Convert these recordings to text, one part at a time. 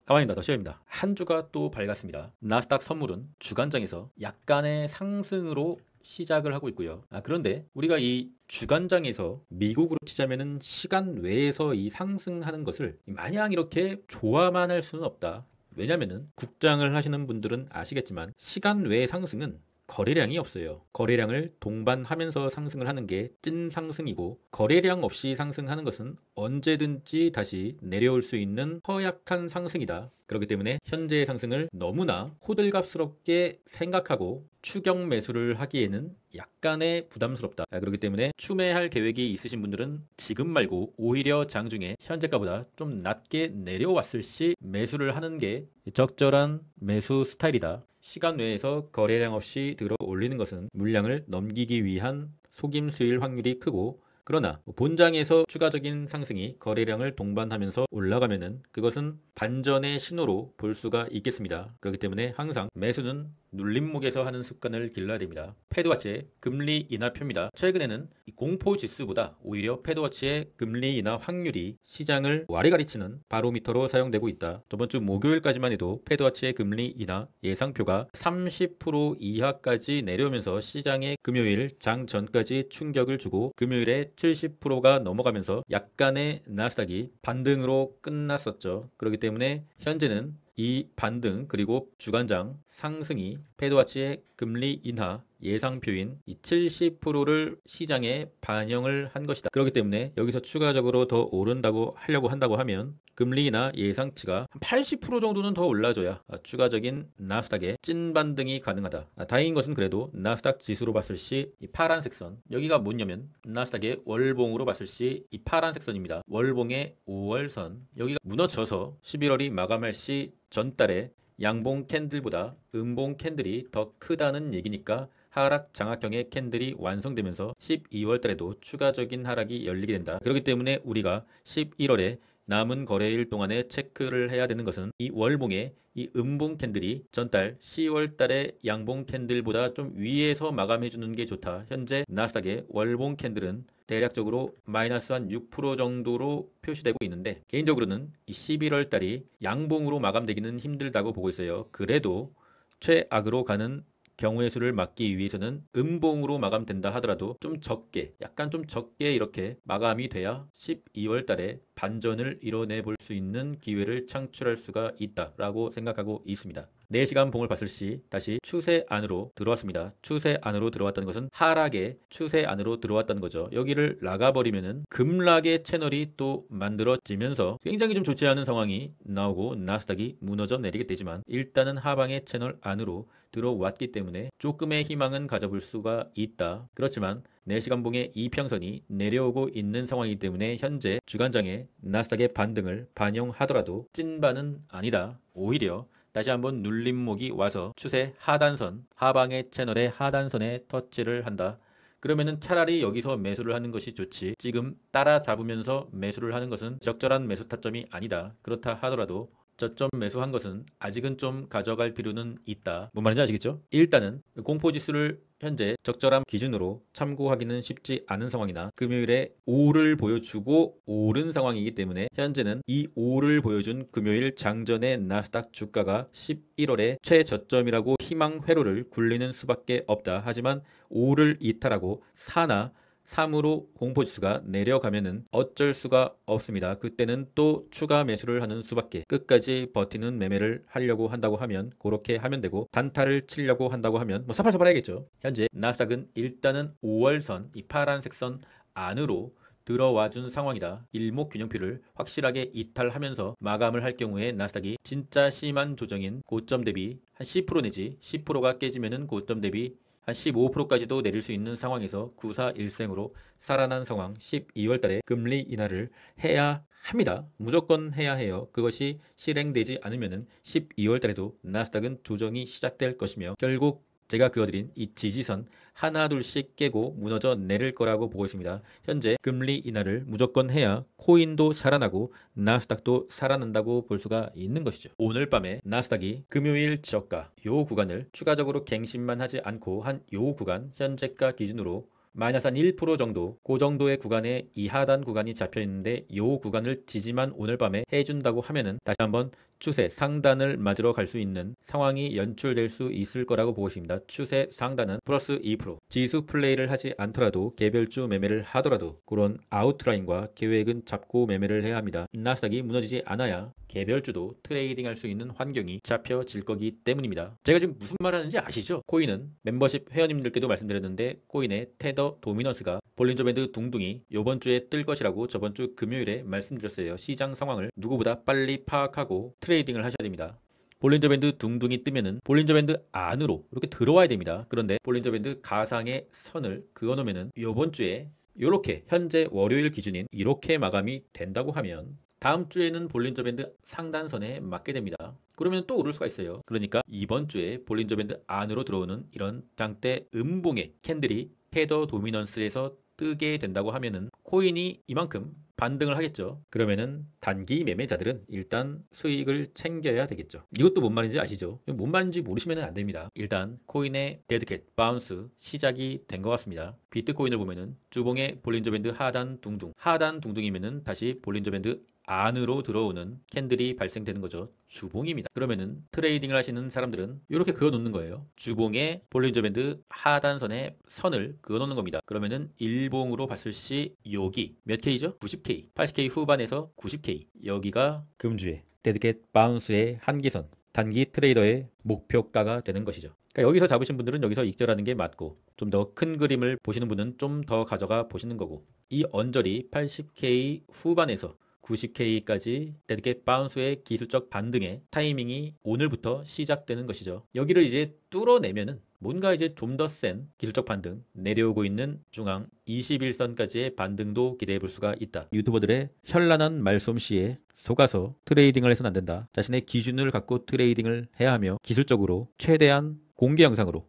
가만히 놔둬 시험입니다. 한 주가 또 밝았습니다. 나스닥 선물은 주간장에서 약간의 상승으로 시작을 하고 있고요. 그런데 우리가 이 주간장에서 미국으로 치자면은 시간 외에서 이 상승하는 것을 마냥 이렇게 좋아만 할 수는 없다. 왜냐면은 국장을 하시는 분들은 아시겠지만 시간 외의 상승은 거래량이 없어요. 거래량을 동반하면서 상승을 하는 게 찐 상승이고, 거래량 없이 상승하는 것은 언제든지 다시 내려올 수 있는 허약한 상승이다. 그렇기 때문에 현재의 상승을 너무나 호들갑스럽게 생각하고 추격 매수를 하기에는 약간의 부담스럽다. 그렇기 때문에 추매할 계획이 있으신 분들은 지금 말고 오히려 장중에 현재가보다 좀 낮게 내려왔을 시 매수를 하는 게 적절한 매수 스타일이다. 시간 외에서 거래량 없이 들어 올리는 것은 물량을 넘기기 위한 속임수일 확률이 크고, 그러나 본장에서 추가적인 상승이 거래량을 동반하면서 올라가면은 그것은 반전의 신호로 볼 수가 있겠습니다. 그렇기 때문에 항상 매수는 눌림목에서 하는 습관을 길러야 됩니다. 패드와치의 금리 인하표입니다. 최근에는 공포 지수보다 오히려 패드와치의 금리 인하 확률이 시장을 와리가리치는 바로미터로 사용되고 있다. 저번 주 목요일까지만 해도 패드와치의 금리 인하 예상표가 30% 이하까지 내려오면서 시장에 금요일 장 전까지 충격을 주고, 금요일에 70%가 넘어가면서 약간의 나스닥이 반등으로 끝났었죠. 그렇기 때문에 현재는 이 반등 그리고 주간장 상승이 패드와치의 금리 인하 예상표인 이 70%를 시장에 반영을 한 것이다. 그렇기 때문에 여기서 추가적으로 더 오른다고 하려고 한다고 하면 금리 인하 예상치가 한 80% 정도는 더 올라줘야 추가적인 나스닥의 찐 반등이 가능하다. 다행인 것은 그래도 나스닥 지수로 봤을 시 이 파란색 선, 여기가 뭐냐면 나스닥의 월봉으로 봤을 시 이 파란색 선입니다. 월봉의 5월선, 여기가 무너져서 11월이 마감할 시 전달에 양봉 캔들보다 음봉 캔들이 더 크다는 얘기니까 하락 장악형의 캔들이 완성되면서 12월 달에도 추가적인 하락이 열리게 된다. 그렇기 때문에 우리가 11월에 남은 거래일 동안에 체크를 해야 되는 것은 이 월봉의 이 음봉 캔들이 전달 10월 달의 양봉 캔들보다 좀 위에서 마감해 주는 게 좋다. 현재 나스닥의 월봉 캔들은 대략적으로 마이너스 한 6% 정도로 표시되고 있는데, 개인적으로는 이 11월 달이 양봉으로 마감되기는 힘들다고 보고 있어요. 그래도 최악으로 가는 경우의 수를 막기 위해서는 음봉으로 마감된다 하더라도 좀 적게, 약간 좀 적게 이렇게 마감이 돼야 12월 달에 반전을 이뤄내 볼 수 있는 기회를 창출할 수가 있다라고 생각하고 있습니다. 4시간 봉을 봤을 시 다시 추세 안으로 들어왔습니다. 추세 안으로 들어왔다는 것은 하락의 추세 안으로 들어왔다는 거죠. 여기를 나가버리면은 급락의 채널이 또 만들어지면서 굉장히 좀 좋지 않은 상황이 나오고 나스닥이 무너져 내리게 되지만, 일단은 하방의 채널 안으로 들어왔기 때문에 조금의 희망은 가져볼 수가 있다. 그렇지만 4시간 봉의 이평선이 내려오고 있는 상황이기 때문에 현재 주간장의 나스닥의 반등을 반영하더라도 찐반은 아니다. 오히려 다시 한번 눌림목이 와서 추세 하단선, 하방의 채널의 하단선에 터치를 한다. 그러면은 차라리 여기서 매수를 하는 것이 좋지, 지금 따라잡으면서 매수를 하는 것은 적절한 매수 타점이 아니다. 그렇다 하더라도 저점 매수한 것은 아직은 좀 가져갈 필요는 있다. 뭔 말인지 아시겠죠? 일단은 공포지수를 현재 적절한 기준으로 참고하기는 쉽지 않은 상황이나 금요일에 5를 보여주고 오른 상황이기 때문에 현재는 이 5를 보여준 금요일 장전의 나스닥 주가가 11월에 최저점이라고 희망 회로를 굴리는 수밖에 없다. 하지만 5를 이탈하고 4나 3으로 공포지수가 내려가면은 어쩔 수가 없습니다. 그때는 또 추가 매수를 하는 수밖에, 끝까지 버티는 매매를 하려고 한다고 하면 그렇게 하면 되고, 단타를 치려고 한다고 하면 뭐 사팔사팔 해야겠죠. 현재 나스닥은 일단은 5월선, 이 파란색 선 안으로 들어와 준 상황이다. 일목균형표를 확실하게 이탈하면서 마감을 할 경우에 나스닥이 진짜 심한 조정인 고점 대비 한 10% 내지 10%가 깨지면은 고점 대비 한 15%까지도 내릴 수 있는 상황에서 구사일생으로 살아난 상황, 12월 달에 금리 인하를 해야 합니다. 무조건 해야 해요. 그것이 실행되지 않으면 12월 달에도 나스닥은 조정이 시작될 것이며, 결국 제가 그어드린 이 지지선 하나 둘씩 깨고 무너져 내릴 거라고 보고 있습니다. 현재 금리 인하를 무조건 해야 코인도 살아나고 나스닥도 살아난다고 볼 수가 있는 것이죠. 오늘 밤에 나스닥이 금요일 저가 요 구간을 추가적으로 갱신만 하지 않고 한 요 구간 현재가 기준으로 마이너스 한 1% 정도, 그 정도의 구간에 이 하단 구간이 잡혀 있는데 요 구간을 지지만 오늘 밤에 해준다고 하면은 다시 한번 추세 상단을 맞으러 갈 수 있는 상황이 연출될 수 있을 거라고 보고 있습니다. 추세 상단은 플러스 2%. 지수 플레이를 하지 않더라도 개별주 매매를 하더라도 그런 아웃라인과 계획은 잡고 매매를 해야 합니다. 나스닥이 무너지지 않아야 개별주도 트레이딩할 수 있는 환경이 잡혀질 거기 때문입니다. 제가 지금 무슨 말 하는지 아시죠? 코인은 멤버십 회원님들께도 말씀드렸는데 코인의 테더 도미넌스가 볼린저 밴드 둥둥이 요번 주에 뜰 것이라고 저번 주 금요일에 말씀드렸어요. 시장 상황을 누구보다 빨리 파악하고 트레이딩을 하셔야 됩니다. 볼린저 밴드 둥둥이 뜨면은 볼린저 밴드 안으로 이렇게 들어와야 됩니다. 그런데 볼린저 밴드 가상의 선을 그어놓으면은 요번 주에 이렇게 현재 월요일 기준인 이렇게 마감이 된다고 하면 다음 주에는 볼린저 밴드 상단선에 맞게 됩니다. 그러면 또 오를 수가 있어요. 그러니까 이번 주에 볼린저 밴드 안으로 들어오는 이런 장대 음봉의 캔들이 테더 도미넌스에서 뜨게 된다고 하면은 코인이 이만큼 반등을 하겠죠. 그러면은 단기 매매자들은 일단 수익을 챙겨야 되겠죠. 이것도 뭔 말인지 아시죠? 뭔 말인지 모르시면 안 됩니다. 일단 코인의 데드캣 바운스 시작이 된 것 같습니다. 비트코인을 보면은 주봉의 볼린저 밴드 하단 둥둥, 하단 둥둥이면은 다시 볼린저 밴드 안으로 들어오는 캔들이 발생되는 거죠. 주봉입니다. 그러면은 트레이딩을 하시는 사람들은 이렇게 그어 놓는 거예요. 주봉에 볼린저 밴드 하단선에 선을 그어 놓는 겁니다. 그러면은 일봉으로 봤을 시 여기 몇 K죠? 90K, 80K 후반에서 90K. 여기가 금주의 데드캣 바운스의 한계선, 단기 트레이더의 목표가가 되는 것이죠. 그러니까 여기서 잡으신 분들은 여기서 익절하는 게 맞고 좀 더 큰 그림을 보시는 분은 좀 더 가져가 보시는 거고, 이 언저리 80K 후반에서 90K까지 데드캣 바운스의 기술적 반등의 타이밍이 오늘부터 시작되는 것이죠. 여기를 이제 뚫어내면은 뭔가 이제 좀 더 센 기술적 반등, 내려오고 있는 중앙 21선까지의 반등도 기대해 볼 수가 있다. 유튜버들의 현란한 말솜씨에 속아서 트레이딩을 해서는 안 된다. 자신의 기준을 갖고 트레이딩을 해야 하며 기술적으로 최대한 공개 영상으로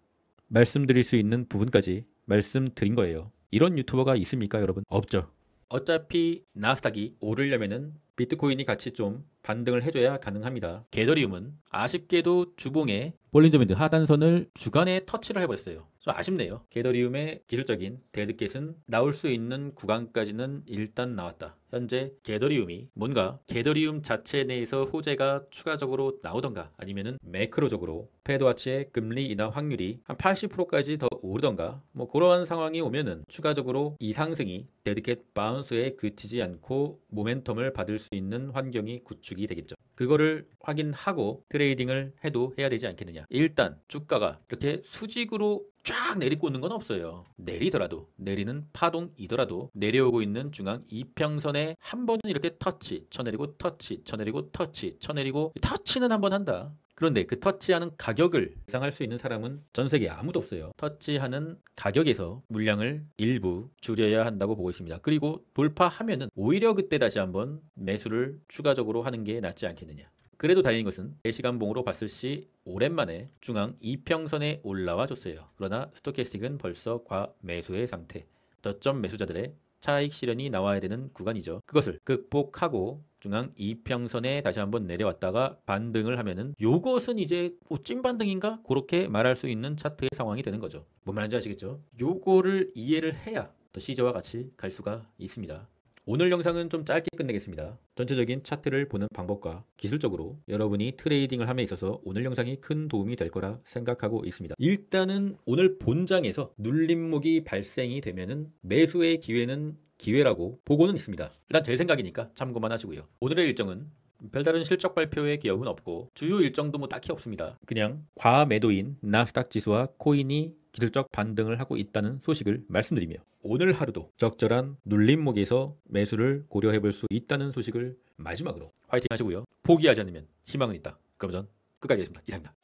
말씀드릴 수 있는 부분까지 말씀드린 거예요. 이런 유튜버가 있습니까, 여러분? 없죠. 어차피 나스닥이 오르려면은 비트코인이 같이 좀 반등을 해줘야 가능합니다. 게더리움은 아쉽게도 주봉에 볼린저 밴드 하단선을 주간에 터치를 해버렸어요. 좀 아쉽네요. 게더리움의 기술적인 데드캣은 나올 수 있는 구간까지는 일단 나왔다. 현재 게더리움이 뭔가 게더리움 자체 내에서 호재가 추가적으로 나오던가 아니면은 매크로적으로 페드와치의 금리 인하 확률이 한 80%까지 더 오르던가 뭐 그러한 상황이 오면은 추가적으로 이 상승이 데드캣 바운스에 그치지 않고 모멘텀을 받을 수 있는 환경이 구축이 되겠죠. 그거를 확인하고 트레이딩을 해도 해야 되지 않겠느냐. 일단 주가가 이렇게 수직으로 쫙 내리꽂는 건 없어요. 내리더라도, 내리는 파동이더라도 내려오고 있는 중앙 이평선에 한 번은 이렇게 터치, 쳐내리고 터치, 쳐내리고 터치, 쳐내리고 터치는 한 번 한다. 그런데 그 터치하는 가격을 예상할 수 있는 사람은 전 세계에 아무도 없어요. 터치하는 가격에서 물량을 일부 줄여야 한다고 보고 있습니다. 그리고 돌파하면은 오히려 그때 다시 한번 매수를 추가적으로 하는 게 낫지 않겠느냐. 그래도 다행인 것은 4시간봉으로 봤을 시 오랜만에 중앙 이평선에 올라와 줬어요. 그러나 스토캐스틱은 벌써 과매수의 상태. 저점 매수자들의 차익 실현이 나와야 되는 구간이죠. 그것을 극복하고 중앙 이평선에 다시 한번 내려왔다가 반등을 하면은 요것은 이제 찐 반등인가? 그렇게 말할 수 있는 차트의 상황이 되는 거죠. 뭔 말인지 아시겠죠? 요거를 이해를 해야 더 시저와 같이 갈 수가 있습니다. 오늘 영상은 좀 짧게 끝내겠습니다. 전체적인 차트를 보는 방법과 기술적으로 여러분이 트레이딩을 함에 있어서 오늘 영상이 큰 도움이 될 거라 생각하고 있습니다. 일단은 오늘 본장에서 눌림목이 발생이 되면은 매수의 기회라고 보고는 있습니다. 일단 제 생각이니까 참고만 하시고요. 오늘의 일정은 별다른 실적 발표의 기업은 없고 주요 일정도 뭐 딱히 없습니다. 그냥 과매도인 나스닥 지수와 코인이 기술적 반등을 하고 있다는 소식을 말씀드리며 오늘 하루도 적절한 눌림목에서 매수를 고려해 볼 수 있다는 소식을 마지막으로 화이팅 하시고요. 포기하지 않으면 희망은 있다. 그럼 전 끝까지 하겠습니다. 이상입니다.